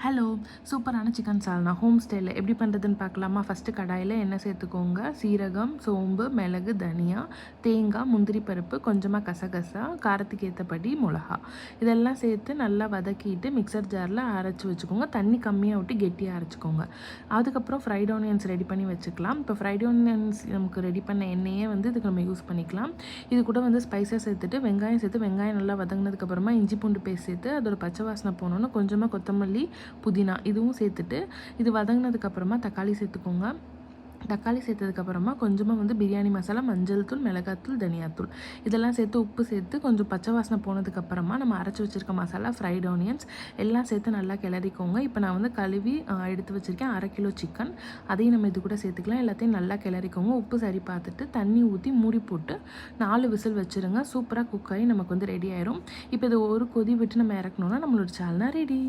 Hello, சூப்பரான chicken சால்னா home ஸ்டைலில் எப்படி பண்ணுறதுன்னு பார்க்கலாமா? ஃபஸ்ட்டு கடாயில் எண்ணெய் சேர்த்துக்கோங்க. சீரகம், சோம்பு, மிளகு, தனியா, தேங்காய், முந்திரி பருப்பு, கொஞ்சமாக கசகசா, காரத்துக்கு ஏற்றபடி மிளகா, இதெல்லாம் சேர்த்து நல்லா வதக்கிட்டு மிக்சர் ஜாரில் அரைச்சி வச்சுக்கோங்க. தண்ணி கம்மியாக விட்டு கெட்டியாக அரைச்சிக்கோங்க. அதுக்கப்புறம் ஃப்ரைட் ஆனியன்ஸ் ரெடி பண்ணி வச்சுக்கலாம். இப்போ ஃப்ரைட் ஆனியன்ஸ் நமக்கு ரெடி பண்ண எண்ணெயே இதுக்கு நம்ம யூஸ் பண்ணிக்கலாம். இது கூட ஸ்பைசஸ் சேர்த்துட்டு வெங்காயம் சேர்த்து வெங்காயம் நல்லா வதங்கினதுக்கப்புறமா இஞ்சி பூண்டு பேஸ்ட் சேர்த்து அதோட பச்சை வாசனை போனோன்னு கொஞ்சமாக கொத்தமல்லி, புதினா இதுவும் சேர்த்துட்டு இது வதங்கினதுக்கப்புறமா தக்காளி சேர்த்துக்கோங்க. தக்காளி சேர்த்ததுக்கப்புறமா கொஞ்சமாக பிரியாணி மசாலா, மஞ்சள் தூள், மிளகாத்தூள், தனியாத்தூள் இதெல்லாம் சேர்த்து உப்பு சேர்த்து கொஞ்சம் பச்சை வாசனை போனதுக்கப்புறமா நம்ம அரைச்சி வச்சுருக்க மசாலா, ஃப்ரைட் ஆனியன்ஸ் எல்லாம் சேர்த்து நல்லா கிளறிக்கோங்க. இப்போ நான் கழுவி எடுத்து வச்சுருக்கேன் 1/2 கிலோ சிக்கன். அதையும் நம்ம இது கூட சேர்த்துக்கலாம். எல்லாத்தையும் நல்லா கிளறிக்கோங்க. உப்பு சரி பார்த்துட்டு தண்ணி ஊற்றி மூடி போட்டு 4 விசில் வச்சுருங்க. சூப்பராக குக் ஆகி நமக்கு ரெடி ஆயிரும். இப்போ இது ஒரு கொதி விட்டு நம்ம இறக்கணுன்னா நம்மளோட சால்னா ரெடி.